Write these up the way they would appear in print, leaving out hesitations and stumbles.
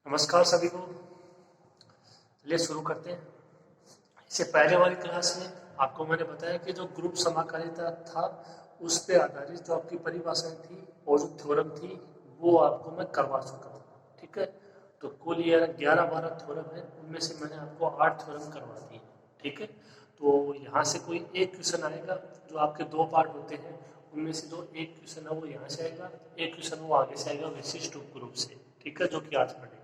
नमस्कार सभी को। चलिए शुरू करते हैं। इससे पहले वाली क्लास में आपको मैंने बताया कि जो ग्रुप समाकारिता था उस पे आधारित जो आपकी परिभाषाएं थी और जो थ्योरम थी वो आपको मैं करवा चुका हूँ। ठीक है, तो कुल ये 11-12 थ्योरम है, उनमें से मैंने आपको 8 थ्योरम करवा दिए। ठीक है, तो यहाँ से कोई एक क्वेश्चन आएगा, जो आपके दो पार्ट होते हैं उनमें से जो एक क्वेश्चन है वो यहाँ से आएगा, एक क्वेश्चन वो आगे से आएगा विशिष्ट उपग्रुप से। ठीक है, जो कि आज पढ़ेंगे।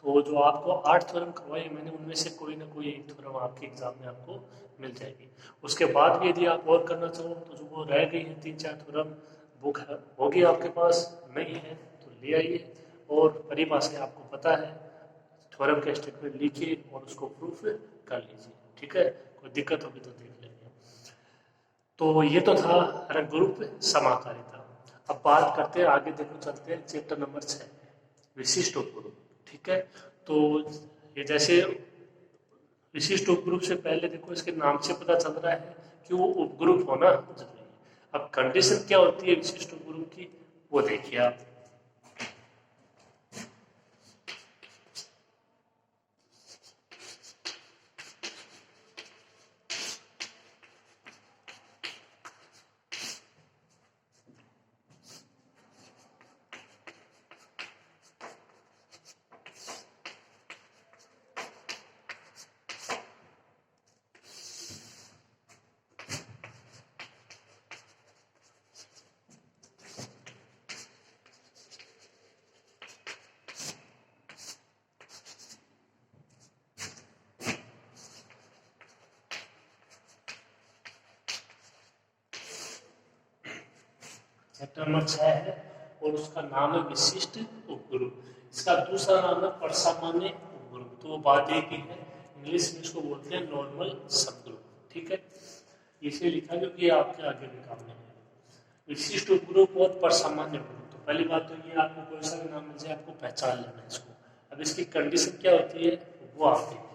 तो जो आपको 8 थ्योरम करवाए मैंने, उनमें से कोई ना कोई एक थ्योरम आपके एग्जाम में आपको मिल जाएगी। उसके बाद भी यदि आप और करना चाहो तो जो वो रह गई है 3-4 थ्योरम, बुक होगी आपके पास, नहीं है तो ले आइए। और परिभाषाएं आपको पता है, थ्योरम के स्टेटमेंट लिखिए और उसको प्रूफ कर लीजिए। ठीक है, कोई दिक्कत होगी तो देख लेंगे। तो ये तो था ग्रुप समाकारिता। अब बात करते हैं आगे, देखो चलते हैं चैप्टर नंबर 6, विशिष्ट उपग्रुप। ठीक है, तो ये जैसे विशिष्ट उपग्रुप से पहले देखो इसके नाम से पता चल रहा है कि वो उपग्रुप होना जरूरी है। अब कंडीशन क्या होती है विशिष्ट उपग्रुप की, वो देखिए आप। चैप्टर नंबर 6 है और उसका नाम है विशिष्ट उपग्रुप। इसका दूसरा नाम है परसामान्य उपग्रुप। तो वो बात एक ही है, इंग्लिश में इसको बोलते हैं नॉर्मल सबग्रुप। ठीक है, इसे लिखा क्योंकि आपके आगे भी काम नहीं है। विशिष्ट उपग्रुप और परसामान्य उपग्रुप, तो पहली बात तो ये आपको कोई सा भी नाम मिल जाए आपको पहचान लेना है इसको। अब इसकी कंडीशन क्या होती है वो आप देखिए।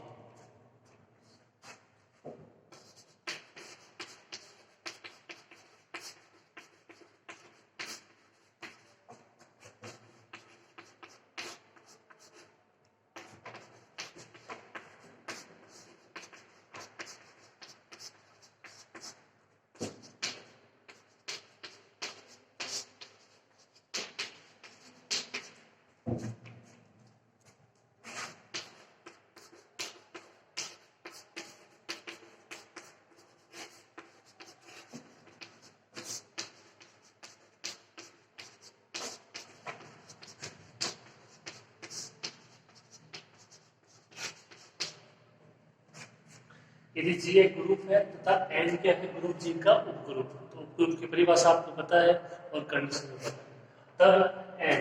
यदि जी एक ग्रुप है तथा एन क्या है, ग्रुप जी का उपग्रुप, तो उपग्रुप की परिभाषा आपको पता है और कंडीशन भी पता है। तब एन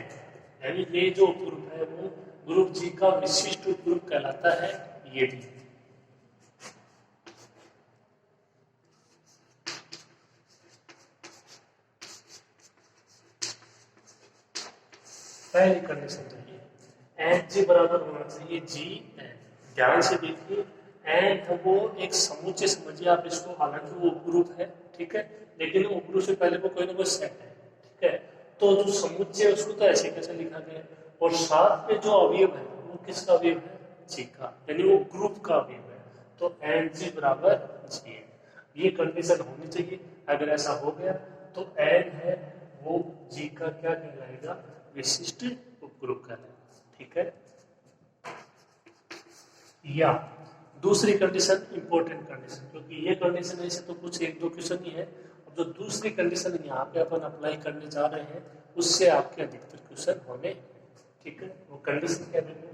यानी ये जो उपग्रुप है वो ग्रुप जी का विशिष्ट उपग्रुप कहलाता है। ये भी पहली कंडीशन तो ये एन जी बराबर होना चाहिए जी एन। ध्यान से देखिए, एन है वो एक समुच्चय समझिए आप इसको, हालांकि वो उपग्रुप है। ठीक है, लेकिन उपग्रुप से पहले वो कोई ना कोई सेट है। ठीक है, तो जो समुच्चय है उसको तो ऐसे कैसे लिखा गया, और साथ में जो अवयव है वो किसका अवयव है, जी का, यानी वो ग्रुप का अवयव है। तो एन जी बराबर जी एन, ये कंडीशन होनी चाहिए। अगर ऐसा हो गया तो एन है वो जी का क्या कहलाएगा, विशिष्ट उपग्रुप कहलाएगा। ठीक है, या दूसरी कंडीशन इंपॉर्टेंट कंडीशन, क्योंकि ये कंडीशन ऐसे तो कुछ एक दो क्वेश्चन ही है। अब जो दूसरी कंडीशन यहाँ पे अपन अप्लाई करने जा रहे हैं उससे आपके अधिकतर क्वेश्चन होने। ठीक है, वो कंडीशन क्या है,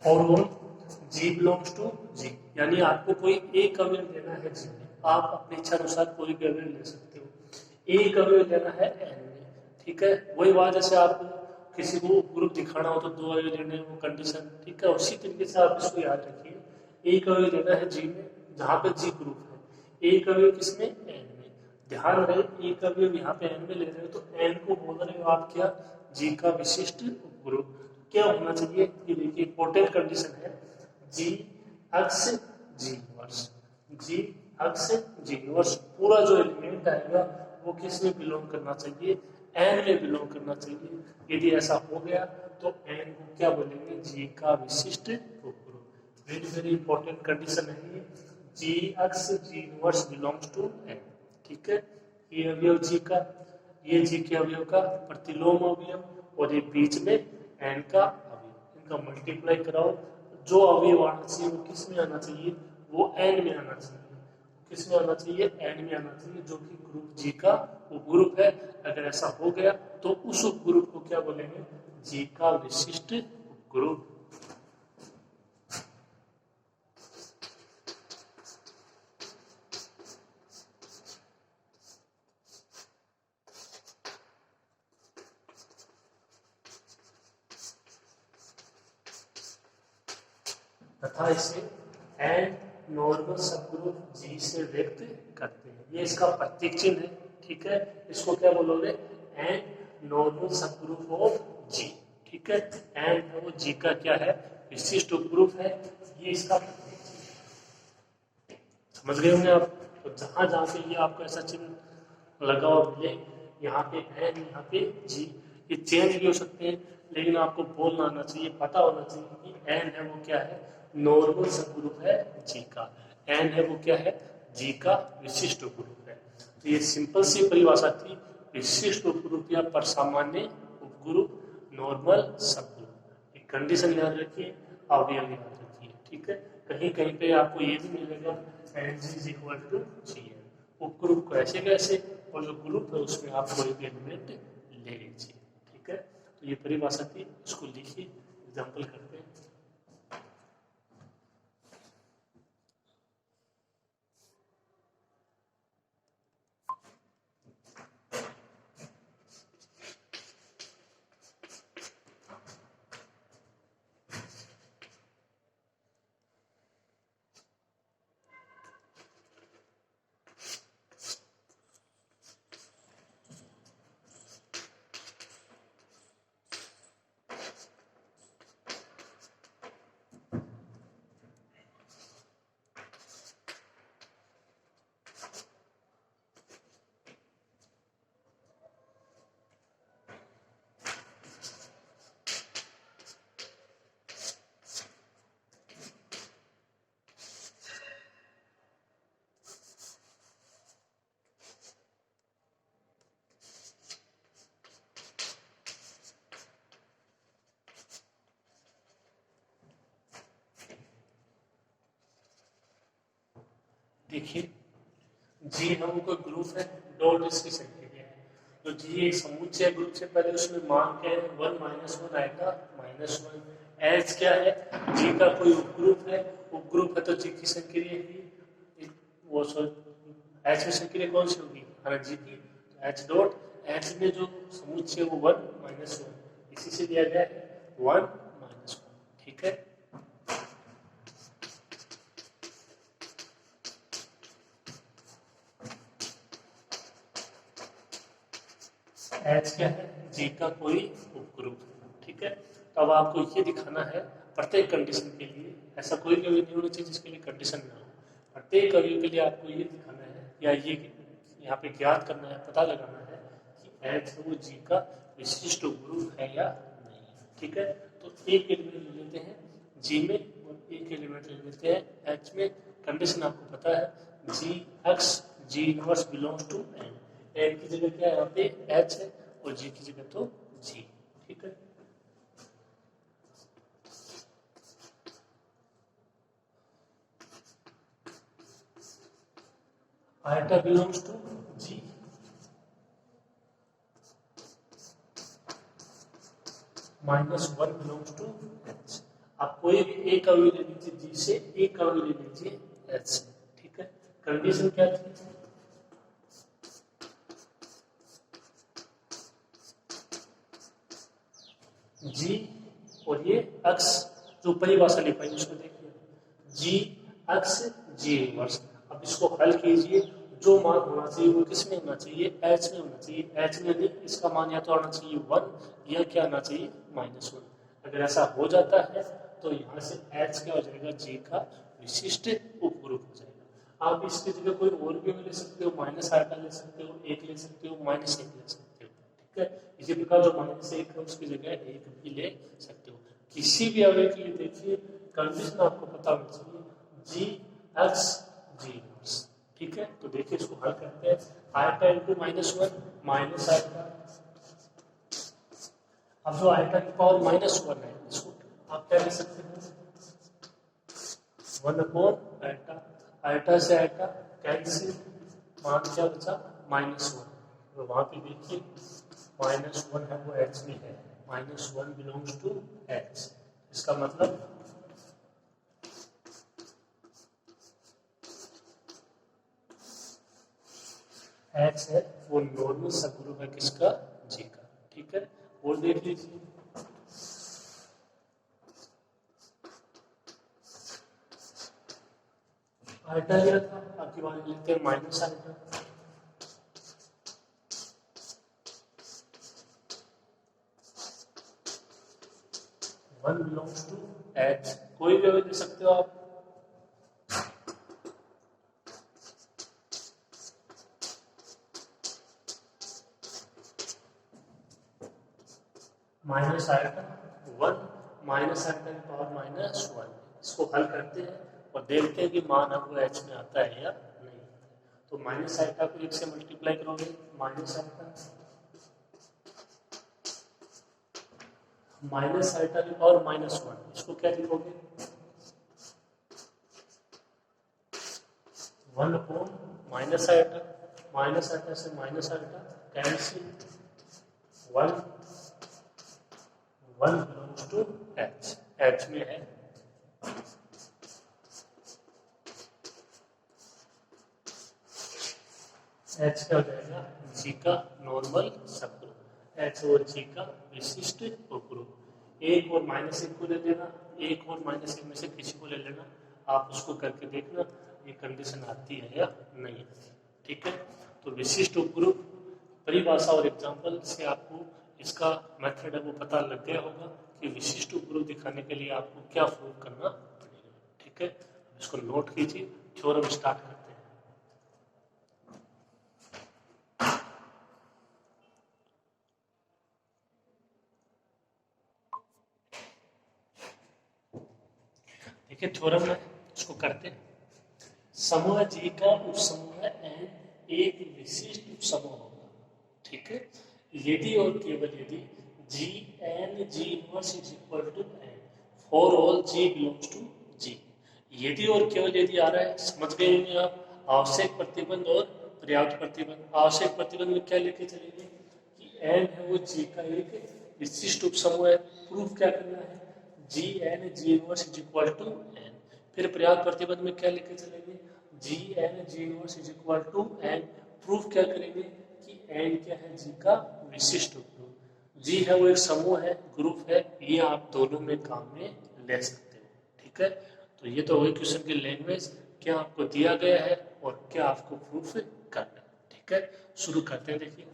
और जी बिलोंग्स टू जी, यानी आपको कोई एक अवयव देना है जी में, आप अपनी इच्छा अनुसार कोई भी अवयव ले सकते हो। एक अवयव देना है एन में। ठीक है, वही बात जैसे आपको किसी को ग्रुप दिखाना हो तो दो अवयव देने हैं, वो कंडीशन। ठीक है, उसी तरीके से आप इसको याद रखिए। एक अवयव देना है जी में जहां पे जी ग्रुप है, एक अवयव किसमें, एन में। ध्यान रहे एक अवयव यहाँ पे एन में ले रहे हो तो एन को बोल रहे हो आप क्या, जी का विशिष्ट उपग्रुप। क्या होना चाहिए, ये देखिए इंपॉर्टेंट कंडीशन है, जी अक्स जी इनवर्स, जी अक्स जी इनवर्स पूरा जो एलिमेंट आएगा वो किस में बिलोंग करना चाहिए, एन में बिलोंग करना चाहिए। यदि ऐसा हो गया तो एन को क्या बोलेंगे, जी का विशिष्ट उपग्रुप। वेरी वेरी इंपॉर्टेंट कंडीशन है ये, G X G inverse belongs to N. ठीक है, ये अवयव जी का, ये जी के अवयव का प्रतिलोम अवयव, और ये बीच में एन का अवयव, इनका मल्टीप्लाई कराओ, जो अवयव आना चाहिए वो किस में आना चाहिए, वो एन में आना चाहिए। किस में आना चाहिए, एन में आना चाहिए, जो कि ग्रुप जी का उपग्रुप है। अगर ऐसा हो गया तो उस उपग्रुप को क्या बोलेंगे, जी का विशिष्ट उपग्रुप। तथा इसे एन नॉर्मल सबग्रुप जी से व्यक्त करते हैं। ये इसका प्रतीक चिन्ह है। ठीक है, इसको क्या बोलोगे, एन नॉर्मल सबग्रुप ऑफ जी। ठीक है, एन है वो जी का क्या है, विशिष्ट उपग्रुप है, ये इसका प्रतीक चिन्ह। समझ गए होंगे आप। तो जहां जहां पे ये आपको ऐसा चिन्ह लगा हुआ मिले, यहाँ पे एन यहाँ पे जी, ये चेंज भी हो सकते हैं, लेकिन आपको बोलना आना चाहिए, पता होना चाहिए कि एन है वो क्या है, नॉर्मल सबग्रुप है जी का, एन है वो क्या है, जी का विशिष्ट उपग्रुप है। तो ये सिंपल सी परिभाषा थी, विशिष्ट उपग्रुप या परसामान्य उपग्रुप, नॉर्मल सबग्रुप। एक कंडीशन याद रखिए, अवयव याद रखिए। ठीक है, कहीं कहीं पे आपको ये भी मिलेगा N G is equal to G N, उपग्रुप को ऐसे कैसे, और जो ग्रुप है उसमें आप कोई भी एलिमेंट ले लीजिए। ठीक है, तो ये परिभाषा थी, इसको लिखिए, एग्जाम्पल करते हैं। देखिए, जी हम कोई ग्रुप है, डॉट इसकी संख्या है, तो जी एक समुच्चय ग्रुप से पहले उसमें मान क्या है, 1 -1 आएगा, -1। एच क्या है, जी का कोई उपग्रुप है, उपग्रुप है तो जी की संक्रिय ही, वो एच में संक्रिय कौन सी होगी, जी की, तो एच डॉट एच में जो समुच्चय वो 1 -1, इसी से दिया गया है 1 -1। ठीक है, एच क्या है, जी का कोई उपग्रुप। ठीक है, तो अब आपको ये दिखाना है प्रत्येक कंडीशन के लिए, ऐसा कोई भी नहीं होना चाहिए जिसके लिए कंडीशन ना हो। प्रत्येक अवयव के लिए आपको ये दिखाना है, या ये यहाँ पे ज्ञात करना है, पता लगाना है कि एच वो जी का विशिष्ट उपग्रुप है या नहीं। ठीक है, तो एक एलिमेंट ले लेते हैं जी में, और एक एलिमेंट ले लेते हैं एच में। कंडीशन आपको पता है, G X G inverse belongs to N, N की जगह क्या है यहाँ पे एच है, और जी की जगह तो जी। ठीक है, eta belongs to G, -1 belongs to H. आप कोई भी एक अवयव ले लीजिए जी से, एक अवयव ले लीजिए एच से। ठीक है, कंडीशन क्या थी, जी और ये अक्स, जो परिभाषा लिखाई उसमें देखिए, जी अक्स जी इनवर्स। अब इसको हल कीजिए, जो मान होना चाहिए वो किस में होना चाहिए, एच में होना चाहिए। एच में यदि इसका मान या तो आना चाहिए 1 या क्या आना चाहिए -1। अगर ऐसा हो जाता है तो यहाँ से एच क्या हो जाएगा, जी का विशिष्ट उपग्रुप हो जाएगा। आप इसकी जगह कोई और भी ले सकते हो, माइनस आइटा ले सकते हो, 1 ले सकते हो, -1 ले सकते हो, ठीक है। इसी प्रकार जो -1 है उसकी जगह 1 भी ले सकते हो। किसी भी अवयव के लिए देखिए कंडीशन आपको पता होनी चाहिए, जी एक्स जी इनवर्स, ठीक है। तो देखिए इसको हल करते हैं, आइटा इंटू -1 माइनस आइटा। अब जो आइटा की पावर -1 है इसको आप क्या लिख सकते हैं, 1 आइटा। आइटा से आइटा कैंसिल, मान क्या बचा -1। तो वहां पे देखिए -1 है वो एच में है, -1 बिलोंग्स टू एच। इसका मतलब एच है वो नॉर्मल सबग्रुप है किसका, जी का, ठीक है। और देख लीजिए आइटा लिया था, आपकी बात लेते हैं minus eta. One belongs to H, कोई भी अवयव दे सकते हो आप। माइनस आइटा 1 माइनस आइटा की पावर -1। इसको हल करते हैं और देखते हैं कि मान अब वो एच में आता है या नहीं। तो माइनस आइटा को 1 से मल्टीप्लाई करोगे, माइनस आइटा की पावर -1, इसको क्या लिखोगे, 1 अपॉन माइनस आइटा से minus eta cancel, 1 belongs to H, H में है। एच क्या हो जाएगा, जी का नॉर्मल सबग्रुप, एच और जी का विशिष्ट उपग्रुप। एक और -1 को ले लेना, एक और -1 में से किसी को ले लेना, आप उसको करके देखना ये कंडीशन आती है या नहीं, ठीक है। तो विशिष्ट उपग्रुप परिभाषा और एग्जाम्पल से आपको इसका मेथड है वो पता लग गया होगा कि विशिष्ट उपग्रुप दिखाने के लिए आपको क्या प्रूव करना पड़ेगा, ठीक है। इसको नोट कीजिए, थ्योरम स्टार्ट करते हैं। देखिए थ्योरम है, इसको करते हैं। समूह जी का उपसमूह एन एक विशिष्ट उपसमूह होगा, ठीक है। यदि और केवल यदि G N ji inverse is equal to N for all G belongs to G. यदि और केवल यदि आ रहा है, समझ गए होंगे आप। आवश्यक प्रतिबंध और पर्याप्त प्रतिबंध। आवश्यक प्रतिबंध में क्या लेके चलेंगे कि एन है वो जी का एक विशिष्ट उपसमूह है, प्रूफ क्या करना है, G N ji inverse is equal to N. फिर पर्याप्त प्रतिबंध में क्या लेके चलेंगे, G N ji inverse is equal to N. Proof क्या करेंगे कि एन क्या है, जी का विशिष्ट उपग्रुप। जी है वो एक समूह है, ग्रुप है, ये आप दोनों में काम में ले सकते हो, ठीक है। तो ये तो वही क्वेश्चन की लैंग्वेज, क्या आपको दिया गया है और क्या आपको प्रूफ करना है, ठीक है। शुरू करते हैं। देखिए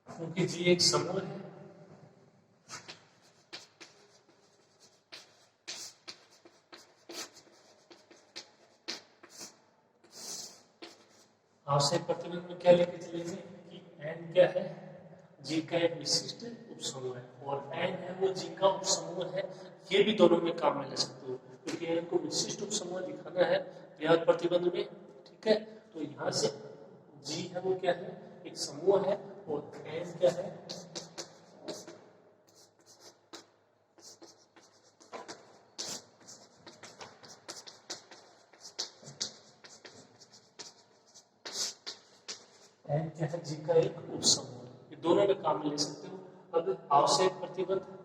क्योंकि जी एक समूह है, आवश्यक प्रतिबंध में क्या लेके चलेंगे कि एन क्या है, जी का एक विशिष्ट उपसमूह है, और एन है वो जी का उपसमूह है। ये भी दोनों में काम में ले सकते हो क्योंकि एन को विशिष्ट उपसमूह दिखाना है पर्याप्त प्रतिबंध में, ठीक है। तो यहाँ से जी है वो क्या है, एक समूह है, और एन क्या है, एन क्या है, जी का एक उपसमूह। ये दोनों में काम में ले सकते हो। अब आवश्यक प्रतिबंध,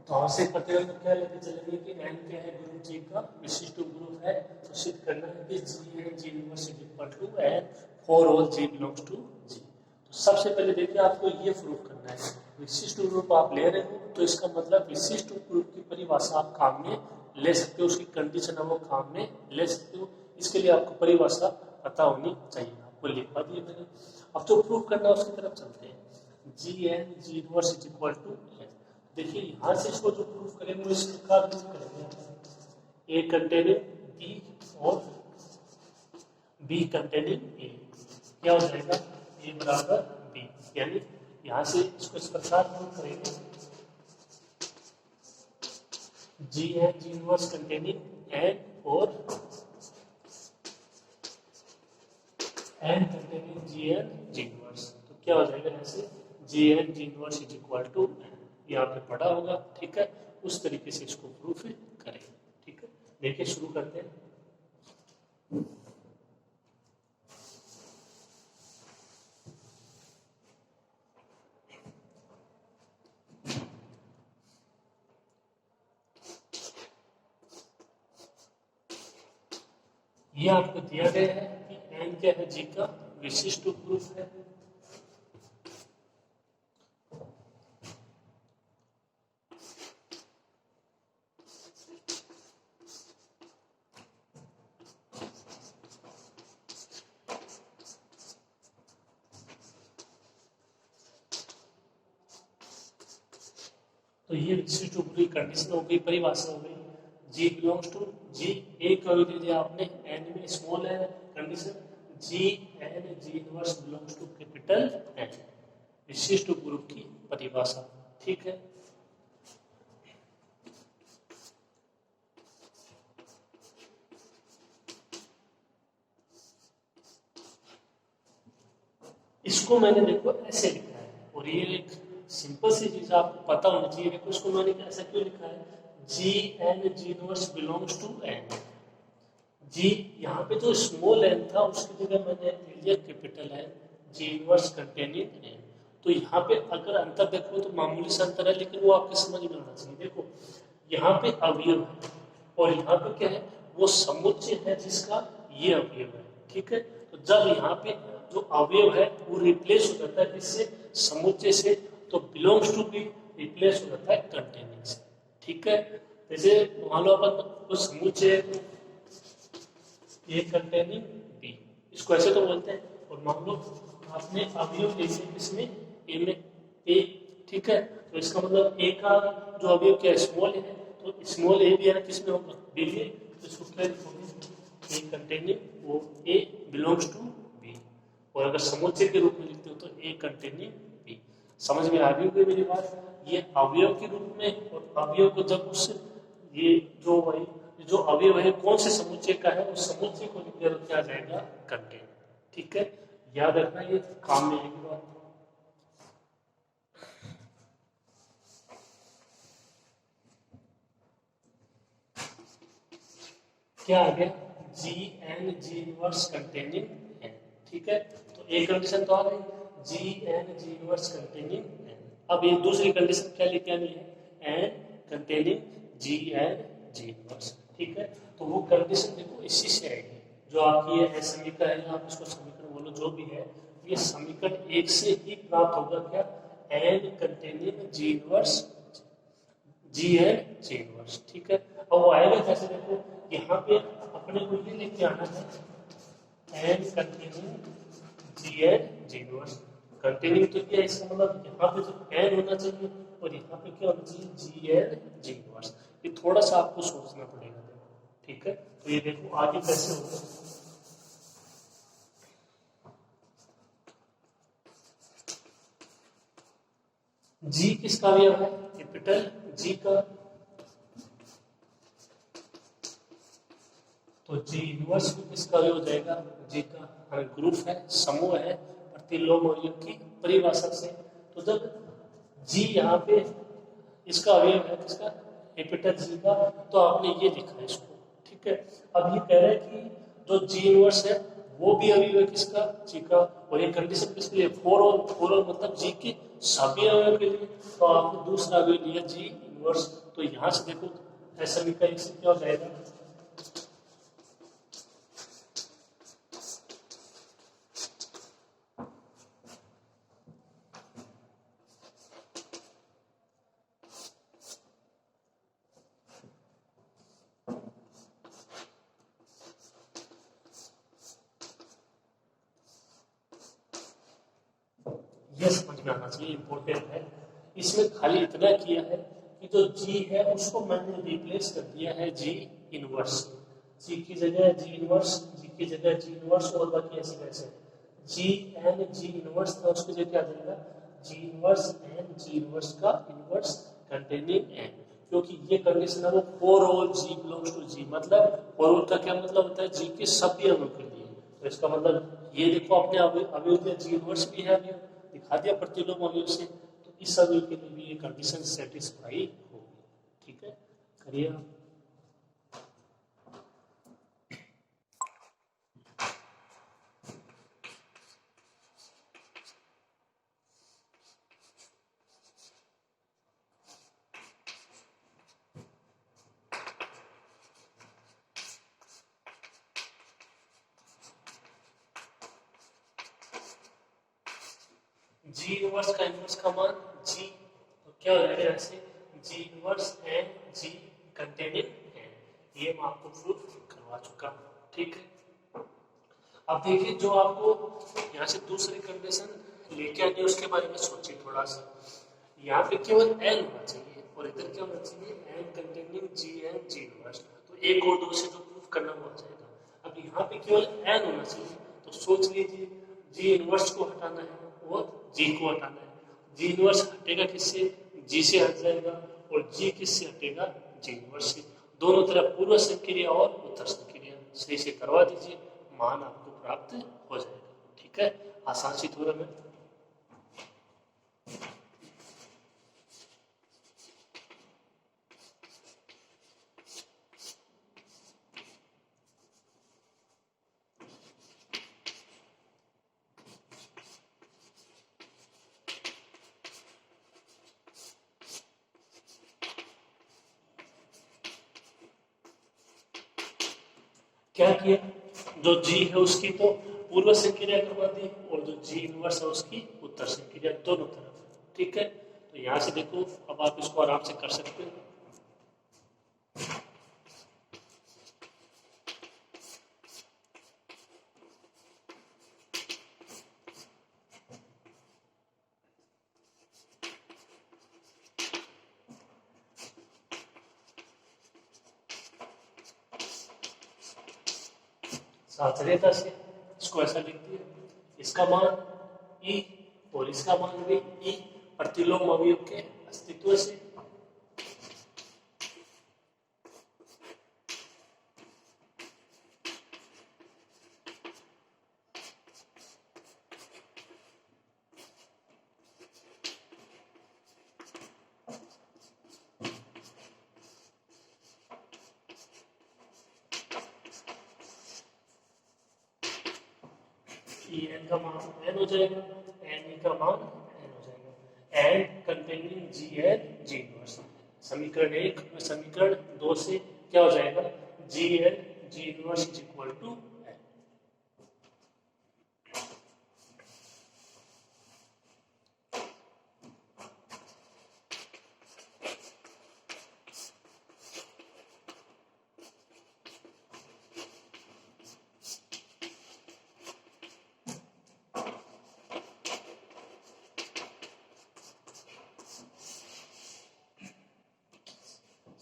तो हमसे करते हुए क्या लेके चलेंगे कि एन क्या है, ग्रुप जी का विशिष्ट ग्रुप है। तो सिद्ध करना है कि G N ji inverse is equal to N for all G belongs to G. तो सबसे पहले देखिए आपको ये प्रूफ करना है, विशिष्ट ग्रुप आप ले रहे हो तो इसका मतलब विशिष्ट ग्रुप की परिभाषा आप काम में ले सकते हो, उसकी कंडीशन है वो काम में ले सकते हो। इसके लिए आपको परिभाषा पता होनी चाहिए, आपको लिखवा दिए मैंने। अब जो प्रूफ करना है उसकी तरफ चलते हैं। G N ji inverse is equal to N. देखिए यहाँ से इसको जो प्रूफ करेंगे वो इस प्रकार प्रूफ करेंगे, ए कंटेनिंग बी और बी कंटेनिंग ए। क्या हो जाएगा, ए बराबर बी, यानी यहाँ से इसको इस प्रकार प्रूफ करेंगे, जी एन जी इनवर्स कंटेनिंग एन और एन कंटेनिंग जी एन जी इनवर्स। तो क्या हो जाएगा, ऐसे G N ji inverse is equal to N, ये आपने पढ़ा होगा, ठीक है। उस तरीके से इसको प्रूफ करें, ठीक है। देखिए शुरू करते हैं। ये आपको दिया गया है कि एन क्या है, जी का विशिष्ट प्रूफ है। तो ये विशिष्ट ग्रुप की कंडीशन हो गई, परिभाषा हो गई। जी बिलोंग्स टू जी, एक कभी दे दिया आपने एन में small N, condition g N ji inverse belongs to capital N, विशिष्ट ग्रुप की परिभाषा, ठीक है। इसको मैंने देखो ऐसे लिखा है, और ये एक सिंपल सी चीज आपको पता होनी चाहिए। देखो इसको मैंने ऐसा क्यों लिखा है, G N ji inverse belongs to N. जी यहाँ पे जो स्मॉल एन था उसकी जगह मैंने ले लिया कैपिटल एन, जी इनवर्स कंटेनिंग एन। तो यहाँ पे अगर अंतर देखो तो मामूली सा अंतर है, लेकिन वो आपके समझ में आना चाहिए। देखो यहाँ पे अवयव है और यहाँ पे क्या है, वो समुच्चय है जिसका ये अवयव है, ठीक है। तो जब यहाँ पे जो अवयव है वो रिप्लेस हो जाता है किससे, समुच्चय से, तो बिलोंग्स टू भी रिप्लेस हो जाता है कंटेनिंग से, ठीक है। जैसे मान लो अपन कुछ समुच्चय ए कंटेनिंग बी, इसको ऐसे तो बोलते हैं। और मान लो आपने अवयव ले लिया किसमें, ए में, ए, ठीक है। तो इसका मतलब ए का जो अवयव क्या है, स्मॉल है, तो स्मॉल ए भी है ना किसमें होगा, बी में। तो इसको क्या लिखोगे, ए कंटेनिंग वो ए बिलोंग्स टू बी। और अगर समुच्चय के रूप में लिखते हो तो ए कंटेनिंग बी। समझ में आ गई होगी मेरी बात। ये अवयव के रूप में, और अवयव को जब उस ये जो अवयव है कौन से समुच्चय का है, उस समुच्चय को लिख कर क्या जाएगा, कंटेंट, ठीक है। याद रखना, ये काम में आएगी बात। क्या आ गया, जी एन जी इनवर्स कंटेनिंग एन, ठीक है। तो एक कंडीशन तो आ गई, जी एन जी इनवर्स कंटेनिंग एन। अब ये दूसरी कंडीशन क्या लेके आनी है, एन कंटेनिंग जी एन जी इनवर्स, ठीक है। तो वो कंडीशन देखो इसी से आएगी, जो आपकी ये समीकरण है, आप इसको समीकरण बोलो जो भी है, ये समीकरण एक से ही प्राप्त होगा, क्या, एन कंटेनिंग जी इनवर्स जी एन जी इनवर्स, ठीक है। अब वो आएगा कैसे, देखो यहाँ पे अपने को ये लेके आना है, एन कंटेनिंग जी एन जी इनवर्स। कंटेनिंग तो क्या है, इसका मतलब यहाँ पे जो एन होना चाहिए और यहाँ पे क्या होना चाहिए, जी एन जी इनवर्स। ये थोड़ा सा आपको सोचना पड़ेगा, ठीक है। तो ये देखो आगे कैसे होगा, जी किसका अवयव है, कैपिटल जी का, तो जी इनवर्स भी किसका अवयव हो जाएगा, जी का। ग्रुप है, समूह है, प्रतिलोम अवयव की परिभाषा से। तो जब जी यहाँ पे इसका अवयव है किसका, कैपिटल जी का, तो आपने ये लिखा है इसको, ठीक है। अब ये कह रहे हैं कि जो जी इनवर्स है वो भी अवयव है किसका, जी का। और ये कंडीशन किसके लिए, फॉर ऑल मतलब जी के सभी अवयव के लिए। तो आपने दूसरा अवयव लिया जी इनवर्स। तो यहाँ से देखो ऐसा समीकरण से क्या हो जाएगा, ये समझ में आना चाहिए, इंपॉर्टेंट है। इसमें खाली इतना किया है कि जो जी है उसको मैंने रिप्लेस कर दिया है जी इनवर्स। जी की जगह जी इनवर्स, जी की जगह जी इनवर्स, और बाकी ऐसे वैसे जी एन जी इनवर्स था, उसकी जगह क्या आ जाएगा जी इनवर्स एन जी इनवर्स का इनवर्स कंटेनिंग एन। क्योंकि ये कंडीशन है वो for all G belongs to G, मतलब फॉर ऑल का क्या मतलब होता है जी के सभी अणु के लिए। तो इसका मतलब ये देखो अपने अवयव में जी इनवर्स भी है, अवयव दिखा दिया प्रतिलोम अवयव से, तो इस अवयव के लिए भी ये कंडीशन सेटिस्फाई होगी। ठीक है, करिए आप। जी इनवर्स का इनवर्स का मान जी, तो क्या हो जाएगा ऐसे g inverse N g containing N. ये मैं आपको प्रूफ करवा चुका हूँ। ठीक है, अब देखिए जो आपको यहाँ से दूसरी कंडीशन लेके आनी है उसके बारे में सोचिए थोड़ा सा। यहाँ पे केवल एन होना चाहिए और इधर क्या होना चाहिए एन कंटेनिंग जी एन जी इनवर्स। तो एक और दो से जो प्रूफ करना वो आ जाएगा। अब यहाँ पे केवल एन होना चाहिए, तो सोच लीजिए जी इनवर्स को हटाना है और जी को हटाना है। जी इनवर्स हटेगा किससे, जी से हट जाएगा, और जी किससे हटेगा जी इनवर्स से। दोनों तरफ पूर्व संक्रिया और उत्तर संक्रिया सही से करवा दीजिए, मान आपको प्राप्त हो जाएगा। ठीक है, आसान सी थ्योरम है। क्या किया, जो जी है उसकी तो पूर्व संक्रिया करवा दी, और जो जी इनवर्स है उसकी उत्तर संक्रिया, दोनों तरफ। ठीक है, तो यहां से देखो अब आप इसको आराम से कर सकते हो। साचर्यता से इसको ऐसा लिख दिया, इसका मान ई और इसका मान भी ई, प्रतिलोम अवयव के अस्तित्व से। एन का मान एन हो जाएगा, एन का मान एन हो जाएगा, एन कंटेनिंग जी एन जी इनवर्स। समीकरण एक में समीकरण दो से क्या हो जाएगा G N ji inverse is equal to N.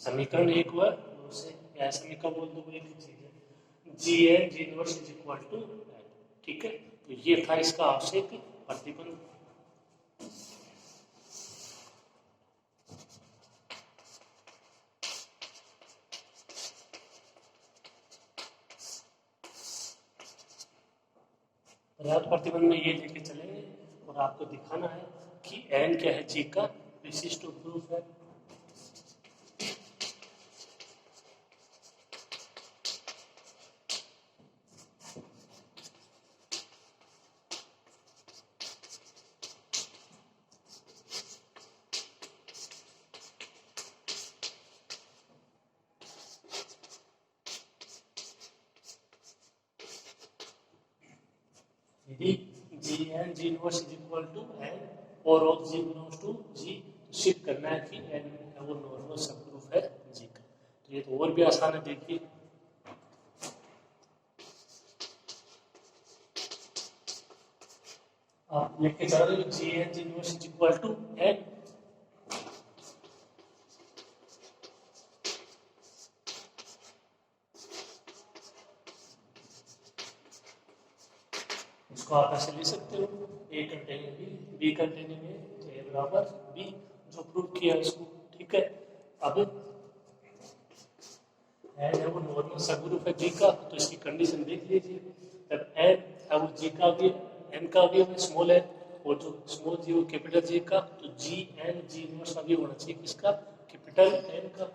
समीकरण एक हुआ, दो से या समीकरण बोल दो एक ही चीज है, G N ji inverse is equal to N. ठीक है, तो ये था इसका आवश्यक प्रतिबंध। पर्याप्त प्रतिबंध में ये लेके चलेंगे और आपको दिखाना है कि एन क्या है जी का विशिष्ट प्रूफ है। यदि G N ji inverse is equal to N और of G belongs to G, सिद्ध करना है कि एन वो नॉर्मल सब ग्रुप है जी का। तो ये तो और भी आसान है, देखिए आप लिख के चलो G N ji inverse is equal to N. इसको आप ऐसे ले सकते हो, A containing B containing A, तो ए बराबर बी, जो प्रूव किया इसको। ठीक है, अब एन है वो नॉर्मल सबग्रुप है जी का, तो इसकी कंडीशन देख लीजिए। जब एन है वो जी का भी एन का भी है स्मॉल है, और जो स्मॉल जी वो कैपिटल जी का, तो जी एन जी इनवर्स अभी होना चाहिए किसका, कैपिटल एन का।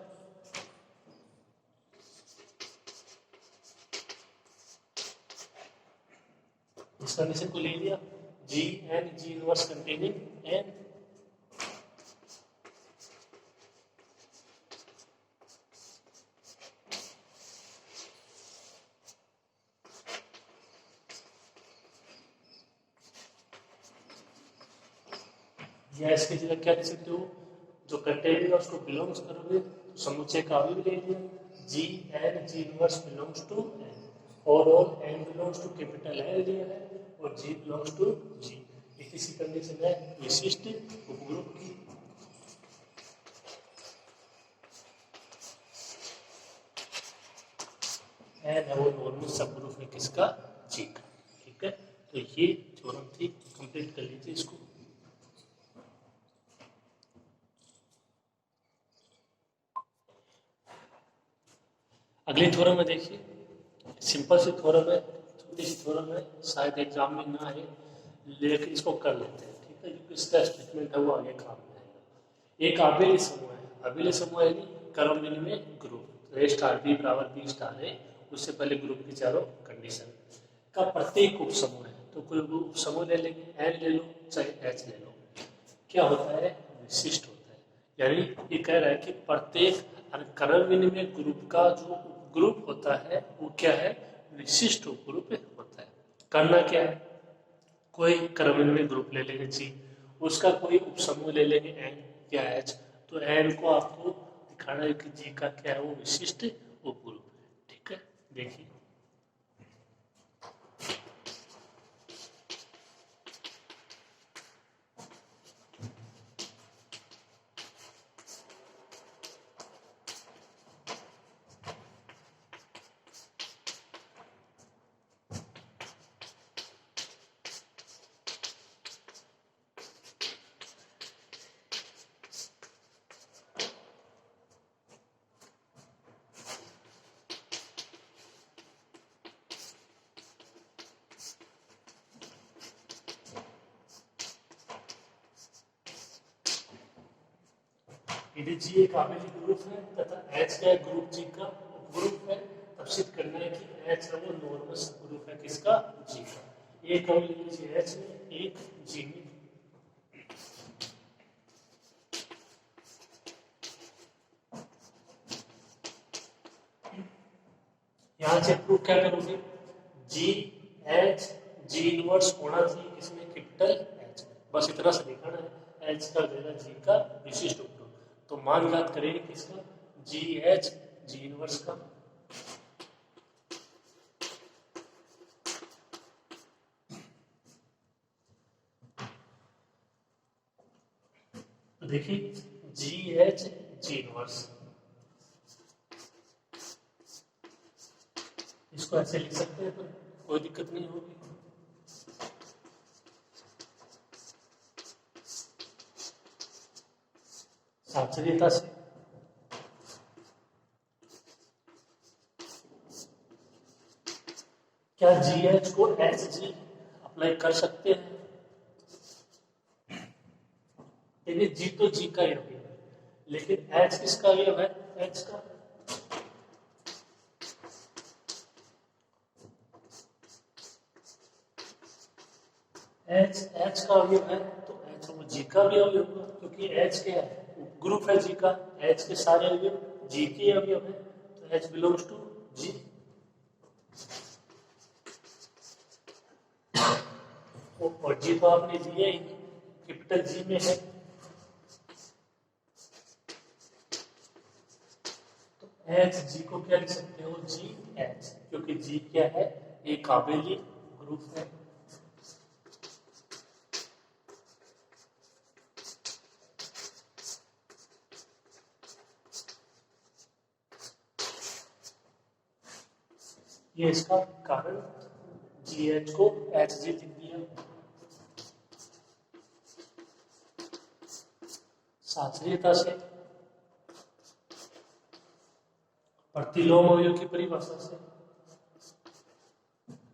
इस कंडीशन को ले लिया, जी एन जी इनवर्स कंटेनिंग एन। या इसकी जगह क्या लिख सकते हो, जो कंटेनिंग है उसको बिलोंग्स करोगे तो समुच्चय का भी ले लिया, G N ji inverse belongs to N, और all N belongs to capital N लिया है, और जी बिलोंग्स टू जी। ये किसी कंडीशन है विशिष्ट उपग्रुप की। एन है वो नॉर्मल सबग्रुप है किसका, जी का। ठीक है, तो ये थ्योरम थी, कंप्लीट कर लीजिए इसको। अगली थ्योरम में देखिए, सिंपल सी थ्योरम है, छोटी सी थ्योरम है, शायद एग्जाम में ना आए, लेकिन इसको कर लेते हैं। ठीक है, क्योंकि इसका स्टेटमेंट है वो आगे काम में आएगा। एक आबेली समूह है, आबेली समूह यानी क्रम में ग्रुप, तो ए स्टार बी बराबर बी स्टार है, उससे पहले ग्रुप की चारों कंडीशन का प्रत्येक उप समूह है, तो कोई उप समूह ले लेंगे, एन ले लो चाहे एच ले लो, क्या होता है, विशिष्ट होता है। यानी ये कह रहा है कि प्रत्येक क्रम विनिमय ग्रुप का जो ग्रुप होता है वो क्या है, विशिष्ट उपग्रुप होता है। करना क्या है, कोई क्रम विनिमय ग्रुप ले लेंगे जी, उसका कोई उपसमूह ले लेंगे एन या एच, तो एन को आपको दिखाना है कि जी का क्या है, वो विशिष्ट उपग्रुप है। ठीक है, देखिए यदि जी एक आबेली ग्रुप है तथा एच का ग्रुप जी का ग्रुप है, तब सिद्ध करना है कि एच है वो नॉर्मल सब ग्रुप है किसका, जी का। एक हम ले लीजिए एच में, एक जी में। यहां से प्रूव क्या करोगे, जी एच जी इनवर्स होना चाहिए किसमें, कैपिटल एच में, बस इतना सा दिखाना है। एच का देना जी का विशिष्ट उपग्रुप, तो मान याद करेंगे किसका, जी एच जी इनवर्स का। तो देखिए जी एच जी इनवर्स, इसको ऐसे लिख सकते हैं, पर कोई दिक्कत नहीं होगी। साक्षरता से क्या जी एच को एच जी अप्लाई कर सकते हैं, देखिए जी तो जी का ही अवयव है, लेकिन एच किसका अवयव है, एच का। एच एच का अवयव है, तो एच वो जी का भी अवयव होगा, क्योंकि एच क्या है, ग्रुप है जी का, एच के सारे अवयव जी के अवयव है, तो एच बिलोंग्स टू जी। और जी तो आपने लिया ही, कैपिटल जी में है, तो एच जी को क्या लिख सकते हो, जी एच, क्योंकि जी क्या है, एक आबेली ग्रुप है। ये इसका कारण, जी एच को एच जी लिख दिया। शास्त्रीयता से, प्रतिलोम अवयव की परिभाषा से,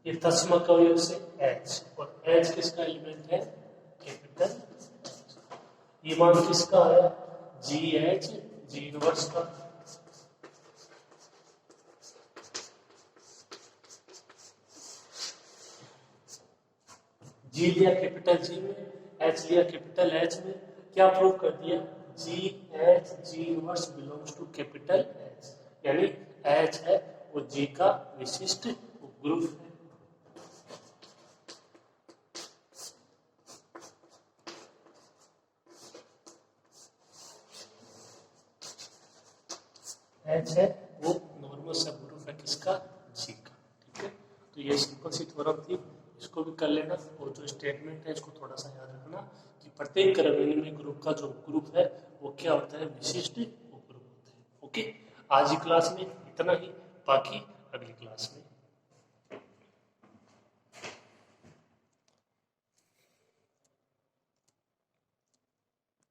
ये तस्मक अवयव से एच, और एच किसका एलिमेंट है, कैपिटल एच। ये मान किसका है, जी एच, जी इनवर्स का। जी लिया कैपिटल जी में, एच लिया कैपिटल एच में, क्या प्रूव कर दिया, g H g inverse belongs to capital H, यानी एच है वो जी का विशिष्ट उपग्रुप है। एच है वो नॉर्मल सब ग्रुप है किसका, जी का। ठीक है, तो ये सिंपल सी थ्योरम थी, इसको भी कर लेना। और जो स्टेटमेंट है इसको थोड़ा सा याद रखना कि प्रत्येक क्रमनिर्णय ग्रुप का जो ग्रुप है वो क्या होता है, विशिष्ट उपग्रुप होता है। ओके, आज की क्लास में इतना ही, बाकी अगली क्लास में